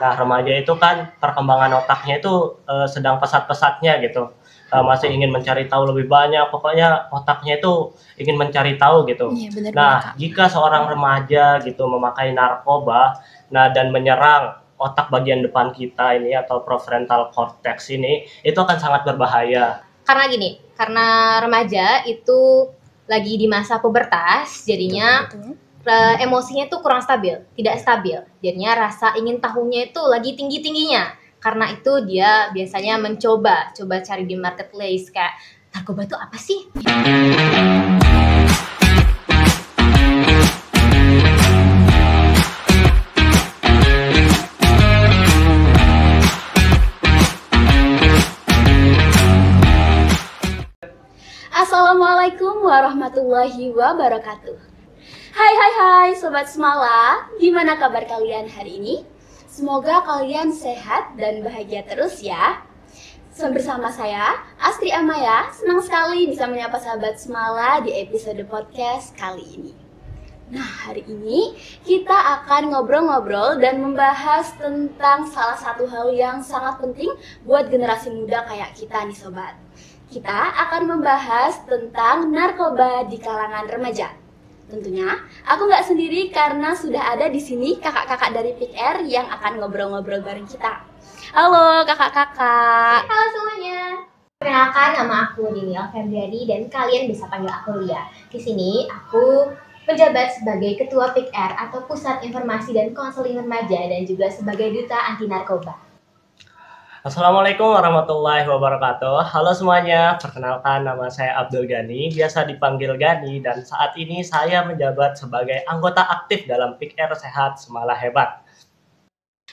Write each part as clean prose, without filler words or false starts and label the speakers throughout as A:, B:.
A: Nah, remaja itu kan perkembangan otaknya itu sedang pesat-pesatnya gitu. Masih ingin mencari tahu lebih banyak, pokoknya otaknya itu ingin mencari tahu gitu.
B: Iya, benar
A: Nah,
B: Kak.
A: jika seorang remaja gitu memakai narkoba, nah dan menyerang otak bagian depan kita ini atau prefrontal cortex ini, itu akan sangat berbahaya.
C: Karena gini, karena remaja itu lagi di masa pubertas, jadinya
B: Betul.
C: emosinya tuh kurang stabil, tidak stabil. Jadinya rasa ingin tahunya itu lagi tinggi-tingginya. Karena itu dia biasanya coba cari di marketplace kayak narkoba itu apa sih?
B: Assalamualaikum warahmatullahi wabarakatuh. Hai Sobat Semala, gimana kabar kalian hari ini? Semoga kalian sehat dan bahagia terus ya. Bersama saya, Astri Amaya, senang sekali bisa menyapa sahabat Semala di episode podcast kali ini. Nah, hari ini kita akan ngobrol-ngobrol dan membahas tentang salah satu hal yang sangat penting buat generasi muda kayak kita nih Sobat. Kita akan membahas tentang narkoba di kalangan remaja. Tentunya, aku nggak sendiri karena sudah ada di sini kakak-kakak dari PIKR yang akan ngobrol-ngobrol bareng kita. Halo kakak-kakak.
C: Halo semuanya. Perkenalkan, nama aku Diniel Febriani dan kalian bisa panggil aku Lia. Di sini aku menjabat sebagai Ketua PIKR atau Pusat Informasi dan Konseling Remaja dan juga sebagai Duta Anti Narkoba.
A: Assalamualaikum warahmatullahi wabarakatuh. Halo semuanya, perkenalkan nama saya Abdul Gani, biasa dipanggil Gani, dan saat ini saya menjabat sebagai anggota aktif dalam PIKR Sehat Semala Hebat.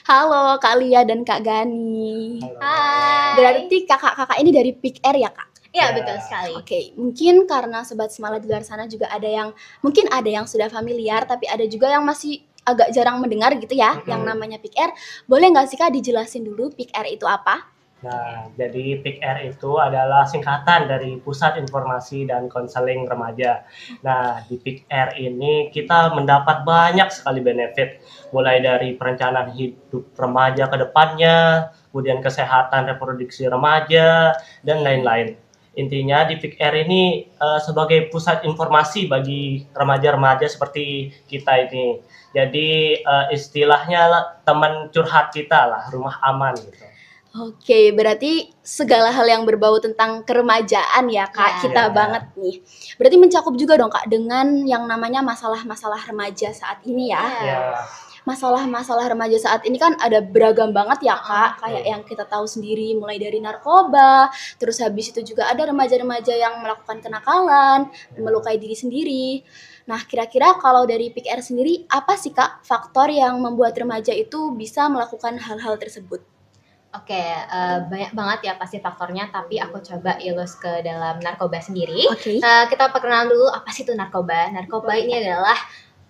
B: Halo Kak Lia dan Kak Gani.
A: Halo.
C: Hai.
B: Berarti kakak-kakak ini dari PIKR ya Kak?
C: Iya, betul sekali.
B: Oke, mungkin karena Sobat Semala di luar sana juga ada yang sudah familiar, tapi ada juga yang masih agak jarang mendengar gitu ya, yang namanya PIKR. Boleh nggak sih Kak dijelasin dulu PIKR itu apa?
A: Nah, jadi PIKR itu adalah singkatan dari Pusat Informasi dan Konseling Remaja. Nah, di PIKR ini kita mendapat banyak sekali benefit, mulai dari perencanaan hidup remaja ke depannya, kemudian kesehatan reproduksi remaja, dan lain-lain. Intinya di PIKR ini sebagai pusat informasi bagi remaja-remaja seperti kita ini. Jadi istilahnya teman curhat kita lah, rumah aman gitu.
B: Oke, berarti segala hal yang berbau tentang keremajaan ya Kak, kita banget nih. Berarti mencakup juga dong Kak dengan yang namanya masalah-masalah remaja saat ini ya.
A: Ya.
B: Masalah-masalah remaja saat ini kan ada beragam banget ya Kak, kayak yang kita tahu sendiri mulai dari narkoba, terus habis itu juga ada remaja-remaja yang melakukan kenakalan, melukai diri sendiri. Nah, kira-kira kalau dari PIKR sendiri, apa sih Kak faktor yang membuat remaja itu bisa melakukan hal-hal tersebut?
C: Oke, banyak banget ya pasti faktornya, tapi aku coba ilus ke dalam narkoba sendiri.
B: Oke.
C: Kita perkenalan dulu apa sih itu narkoba. Narkoba ini adalah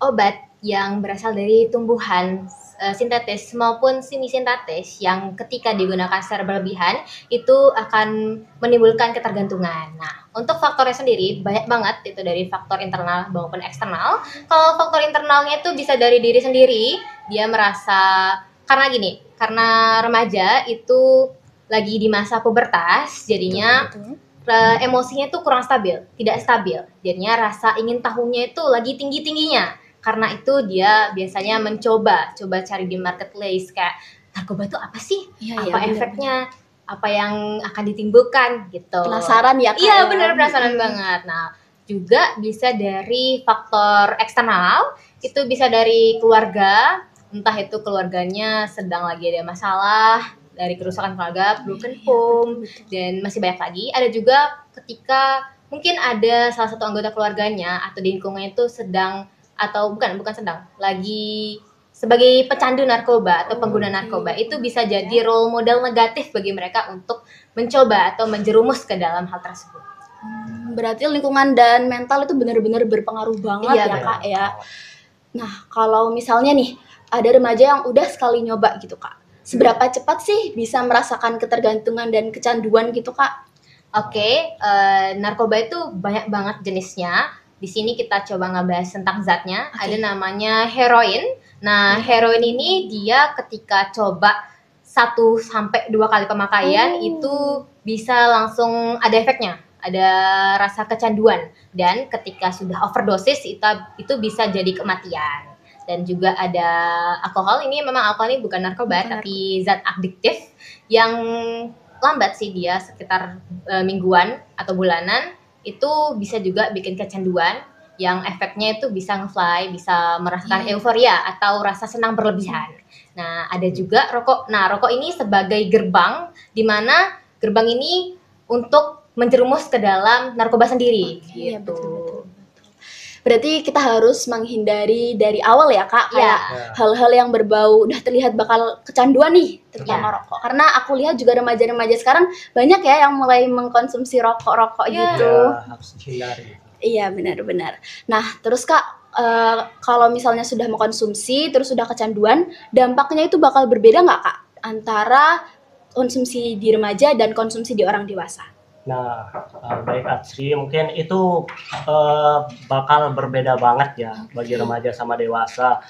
C: obat yang berasal dari tumbuhan sintetis maupun semi-sintetis yang ketika digunakan secara berlebihan itu akan menimbulkan ketergantungan. Nah, untuk faktornya sendiri banyak banget, itu dari faktor internal maupun eksternal. Kalau faktor internalnya itu bisa dari diri sendiri, dia merasa karena remaja itu lagi di masa pubertas, jadinya emosinya tuh kurang stabil, tidak stabil. Jadinya rasa ingin tahunya itu lagi tinggi-tingginya. Karena itu dia biasanya coba cari di marketplace kayak narkoba itu apa sih? Apa efeknya? Apa yang akan ditimbulkan gitu.
B: Penasaran ya Kak?
C: Iya, benar, penasaran banget. Nah, juga bisa dari faktor eksternal, itu bisa dari keluarga, entah itu keluarganya sedang lagi ada masalah, dari kerusakan keluarga, broken home, dan masih banyak lagi. Ada juga ketika mungkin ada salah satu anggota keluarganya atau di lingkungannya itu lagi sebagai pecandu narkoba atau pengguna narkoba, itu bisa jadi role model negatif bagi mereka untuk mencoba atau menjerumus ke dalam hal tersebut.
B: Berarti lingkungan dan mental itu benar-benar berpengaruh banget ya Kak ya. Nah, kalau misalnya nih ada remaja yang udah sekali nyoba gitu Kak, seberapa cepat sih bisa merasakan ketergantungan dan kecanduan gitu Kak?
C: Oke, narkoba itu banyak banget jenisnya. Di sini kita coba ngebahas tentang zatnya.
B: Oke.
C: Ada namanya heroin. Nah, heroin ini dia ketika coba 1 sampai 2 kali pemakaian itu bisa langsung ada efeknya, ada rasa kecanduan, dan ketika sudah overdosis itu bisa jadi kematian. Dan juga ada alkohol. Ini memang alkohol ini bukan narkoba,
B: Bukan
C: tapi zat adiktif yang lambat sih, dia sekitar mingguan atau bulanan, itu bisa juga bikin kecanduan yang efeknya itu bisa nge-fly, bisa merasakan
B: Iya.
C: euforia atau rasa senang berlebihan. Nah, ada juga rokok. Nah, rokok ini sebagai gerbang, di mana gerbang ini untuk menjerumus ke dalam narkoba sendiri.
B: Iya,
C: Gitu.
B: betul. Berarti kita harus menghindari dari awal ya Kak,
C: Iya.
B: kayak hal-hal yang berbau udah terlihat bakal kecanduan nih, terutama
C: Iya.
B: rokok. Karena aku lihat juga remaja-remaja sekarang banyak ya yang mulai mengkonsumsi rokok-rokok
C: Iya.
B: gitu.
A: Ya, harus dihindari.
B: Iya, benar-benar. Nah, terus Kak, kalau misalnya sudah mengkonsumsi terus sudah kecanduan, dampaknya itu bakal berbeda nggak Kak antara konsumsi di remaja dan konsumsi di orang dewasa?
A: Nah, baik Atsri, mungkin itu bakal berbeda banget ya bagi remaja sama dewasa.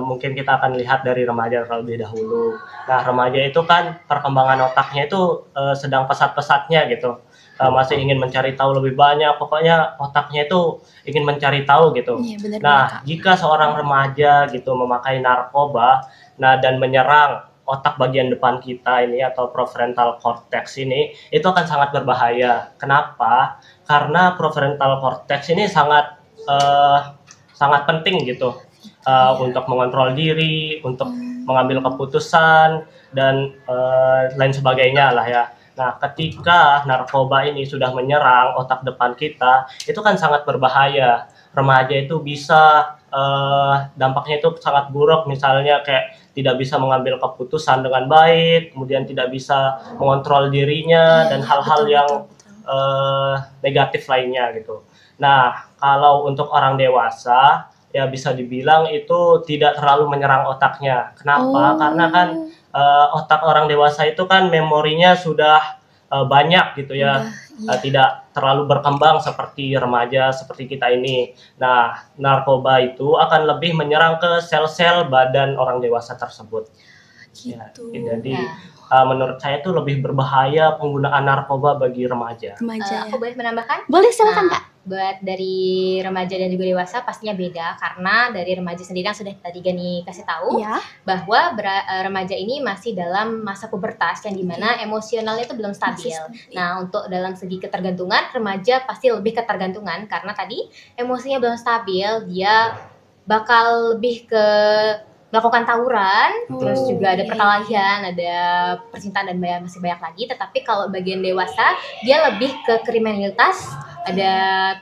A: Mungkin kita akan lihat dari remaja terlebih dahulu. Nah, remaja itu kan perkembangan otaknya itu sedang pesat-pesatnya gitu. Masih ingin mencari tahu lebih banyak, pokoknya otaknya itu ingin mencari tahu gitu.
B: Iya, benar
A: Nah,
B: Kak.
A: jika seorang remaja gitu memakai narkoba, nah dan menyerang otak bagian depan kita ini atau prefrontal cortex ini, itu akan sangat berbahaya. Kenapa? Karena prefrontal cortex ini sangat sangat penting gitu untuk mengontrol diri, untuk mengambil keputusan dan lain sebagainya lah ya. Nah, ketika narkoba ini sudah menyerang otak depan kita, itu kan sangat berbahaya. Remaja itu bisa dampaknya itu sangat buruk, misalnya kayak tidak bisa mengambil keputusan dengan baik, kemudian tidak bisa mengontrol dirinya dan hal-hal yang negatif lainnya gitu. Nah, kalau untuk orang dewasa ya bisa dibilang itu tidak terlalu menyerang otaknya. Kenapa? Karena kan otak orang dewasa itu kan memorinya sudah banyak gitu ya. Tidak terlalu berkembang seperti remaja seperti kita ini. Nah, narkoba itu akan lebih menyerang ke sel-sel badan orang dewasa tersebut.
B: Gitu.
A: Ya, jadi menurut saya itu lebih berbahaya penggunaan narkoba bagi remaja.
B: Remaja.
C: Aku boleh menambahkan?
B: Boleh, silakan
C: Nah,
B: Kak.
C: buat dari remaja dan juga dewasa pastinya beda, karena dari remaja sendiri yang sudah tadi Gani kasih tahu
B: Iya.
C: bahwa remaja ini masih dalam masa pubertas yang dimana emosionalnya itu belum stabil. Nah, untuk dalam segi ketergantungan, remaja pasti lebih ketergantungan karena tadi emosinya belum stabil, dia bakal lebih ke melakukan tawuran, terus juga ada perkelahian, ada percintaan dan masih banyak lagi. Tetapi kalau bagian dewasa, dia lebih ke kriminalitas, ada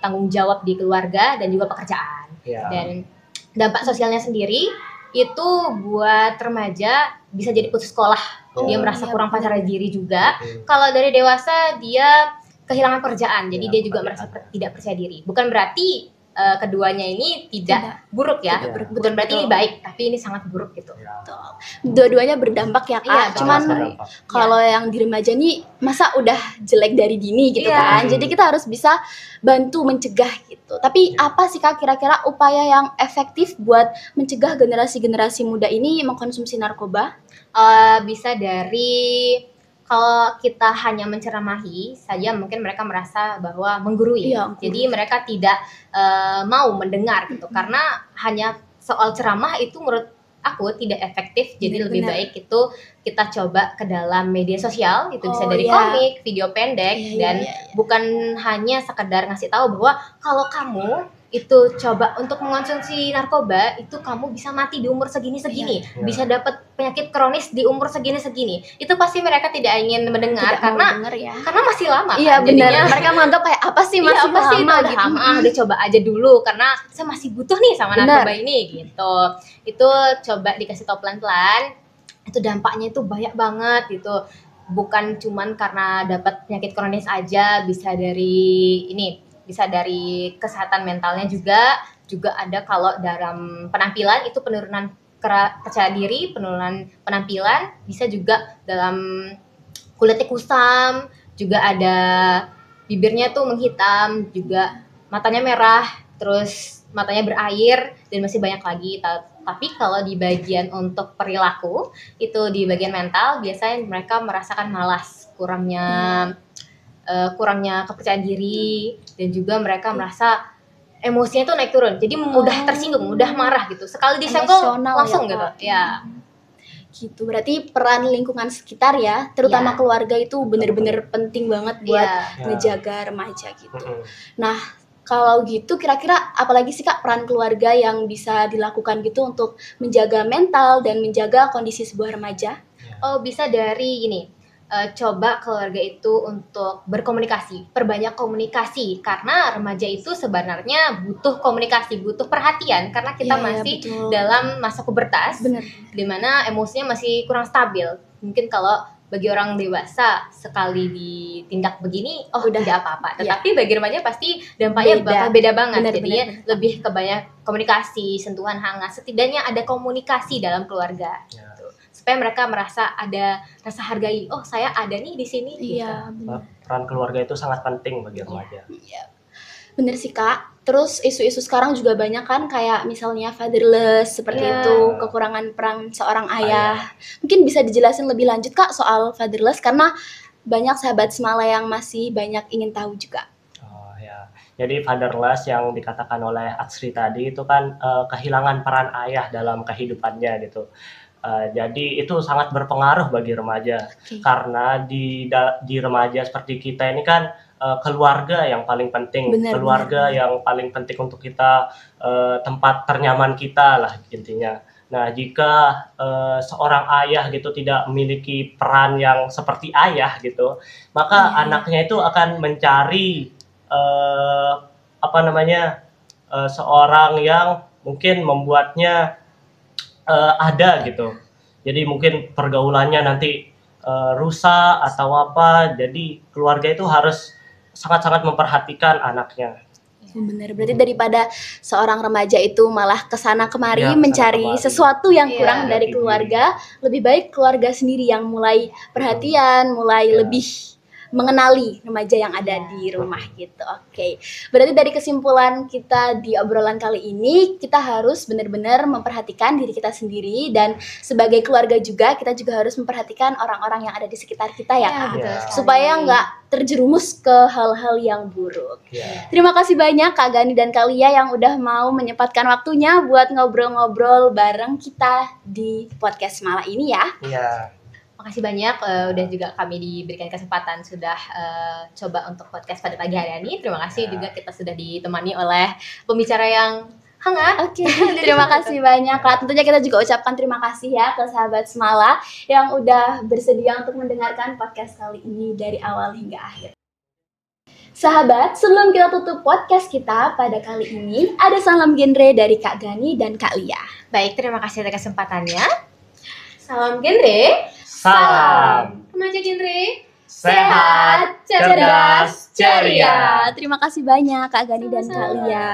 C: tanggung jawab di keluarga dan juga pekerjaan.
A: Ya.
C: Dan dampak sosialnya sendiri itu buat remaja bisa jadi putus sekolah, dia merasa kurang percaya diri juga. Kalau dari dewasa dia kehilangan pekerjaan, jadi dia juga merasa tidak percaya diri. Bukan berarti keduanya ini tidak buruk ya, bukan berarti ini baik, tapi ini sangat buruk gitu.
B: Dua-duanya berdampak ya Kak.
C: Iya,
B: Cuman kalau yang di remaja nih masa udah jelek dari dini gitu kan. Jadi kita harus bisa bantu mencegah gitu. Tapi apa sih Kak kira-kira upaya yang efektif buat mencegah generasi-generasi muda ini mengkonsumsi narkoba?
C: Bisa dari, kalau kita hanya menceramahi saja mungkin mereka merasa bahwa menggurui. Jadi mereka tidak mau mendengar gitu. Karena hanya soal ceramah itu menurut aku tidak efektif. Jadi lebih baik itu kita coba ke dalam media sosial, itu bisa dari komik, video pendek, dan bukan hanya sekedar ngasih tahu bahwa kalau kamu itu coba untuk mengonsumsi narkoba, itu kamu bisa mati di umur segini-segini, bisa dapat penyakit kronis di umur segini-segini. Itu pasti mereka tidak ingin mendengar karena masih lama.
B: Iya,
C: kan?
B: benar. Mereka menganggap kayak apa sih masih
C: apa sih
B: lama
C: udah
B: gitu.
C: udah coba aja dulu karena saya masih butuh nih sama narkoba ini gitu. Itu coba dikasih tahu pelan-pelan. Itu dampaknya itu banyak banget gitu. Bukan cuman karena dapat penyakit kronis aja, bisa dari kesehatan mentalnya juga ada. Kalau dalam penampilan itu penurunan percaya diri, penurunan penampilan, bisa juga dalam kulitnya kusam, juga ada bibirnya tuh menghitam, juga matanya merah, terus matanya berair, dan masih banyak lagi. Tapi kalau di bagian untuk perilaku, itu di bagian mental, biasanya mereka merasakan malas, kurangnya kepercayaan diri, dan juga mereka merasa emosinya tuh naik turun. Jadi mudah tersinggung, mudah marah gitu. Sekali disenggol
B: Emosional
C: langsung
B: ya,
C: gitu.
B: Kak.
C: Ya.
B: Gitu. Berarti peran lingkungan sekitar ya, terutama
C: Ya.
B: keluarga itu bener-bener penting banget buat
C: Iya.
B: ngejaga remaja gitu.
A: Mm-mm.
B: Nah, kalau gitu kira-kira apalagi sih Kak peran keluarga yang bisa dilakukan gitu untuk menjaga mental dan menjaga kondisi sebuah remaja?
C: Oh, bisa dari ini. Coba keluarga itu untuk berkomunikasi, perbanyak komunikasi, karena remaja itu sebenarnya butuh komunikasi, butuh perhatian, karena kita
B: Iya,
C: masih
B: betul.
C: dalam masa pubertas,
B: Bener.
C: di mana emosinya masih kurang stabil. Mungkin kalau bagi orang dewasa sekali ditindak begini,
B: Udah.
C: tidak apa-apa.
B: Iya.
C: Tetapi bagi remaja pasti dampaknya
B: Beda.
C: bakal beda banget.
B: Bener,
C: Jadinya
B: bener.
C: lebih ke banyak komunikasi, sentuhan hangat. Setidaknya ada komunikasi dalam keluarga.
A: Ya.
C: Supaya mereka merasa ada rasa hargai. Oh, saya ada nih di sini.
B: Iya, bener.
A: Peran keluarga itu sangat penting bagi remaja.
B: Bener sih Kak. Terus isu-isu sekarang juga banyak kan kayak misalnya fatherless seperti
C: Iya.
B: itu, kekurangan peran seorang ayah. Mungkin bisa dijelasin lebih lanjut Kak soal fatherless karena banyak sahabat Semala yang masih banyak ingin tahu juga.
A: Oh ya, jadi fatherless yang dikatakan oleh Atsri tadi itu kan kehilangan peran ayah dalam kehidupannya gitu. Jadi itu sangat berpengaruh bagi remaja
B: Oke.
A: karena di remaja seperti kita ini kan keluarga yang paling penting,
B: Benar,
A: keluarga
B: benar.
A: yang paling penting untuk kita, tempat ternyaman kita lah intinya. Nah, jika seorang ayah gitu tidak memiliki peran yang seperti ayah gitu, maka
B: Iya.
A: anaknya itu akan mencari apa namanya seorang yang mungkin membuatnya ada gitu. Jadi mungkin pergaulannya nanti rusak atau apa. Jadi keluarga itu harus sangat-sangat memperhatikan anaknya.
B: Bener, berarti daripada seorang remaja itu malah kesana kemari
A: Ya, kesana
B: mencari
A: kemari.
B: sesuatu yang
C: Iya.
B: kurang dari
A: Jati
B: keluarga, lebih baik keluarga sendiri yang mulai perhatian, mulai
A: Ya.
B: lebih mengenali remaja yang ada
C: Ya.
B: di rumah gitu. Oke. Berarti dari kesimpulan kita di obrolan kali ini, kita harus benar-benar memperhatikan diri kita sendiri dan sebagai keluarga juga kita juga harus memperhatikan orang-orang yang ada di sekitar kita ya, Kak.
C: betul
A: Ya.
C: sekali.
B: Supaya nggak terjerumus ke hal-hal yang buruk.
A: Ya.
B: Terima kasih banyak Kak Gani dan Kak Lia yang udah mau menyempatkan waktunya buat ngobrol-ngobrol bareng kita di podcast Semala ini ya.
A: Iya.
C: Makasih banyak udah juga kami diberikan kesempatan sudah coba untuk podcast pada pagi hari ini. Terima kasih
A: Ya.
C: juga kita sudah ditemani oleh pembicara yang hangat.
B: Oke, terima kasih banyak Kak. Tentunya kita juga ucapkan terima kasih ya ke sahabat Semala yang udah bersedia untuk mendengarkan podcast kali ini dari awal hingga akhir. Sahabat, sebelum kita tutup podcast kita pada kali ini, ada salam genre dari Kak Gani dan Kak Lia.
C: Baik, terima kasih atas kesempatannya. Salam genre.
A: Salam.
C: Remaja genre.
A: Sehat, cerdas, ceria.
B: Terima kasih banyak Kak Gani dan Kak
C: Sama-sama.
B: Lia.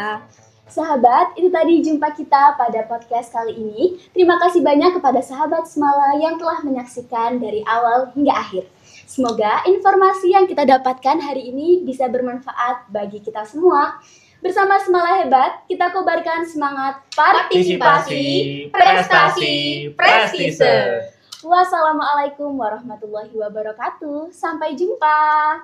B: Sahabat, itu tadi jumpa kita pada podcast kali ini. Terima kasih banyak kepada sahabat Semala yang telah menyaksikan dari awal hingga akhir. Semoga informasi yang kita dapatkan hari ini bisa bermanfaat bagi kita semua. Bersama Semala Hebat, kita kobarkan semangat partisipasi, prestasi, prestise. Wassalamualaikum warahmatullahi wabarakatuh. Sampai jumpa.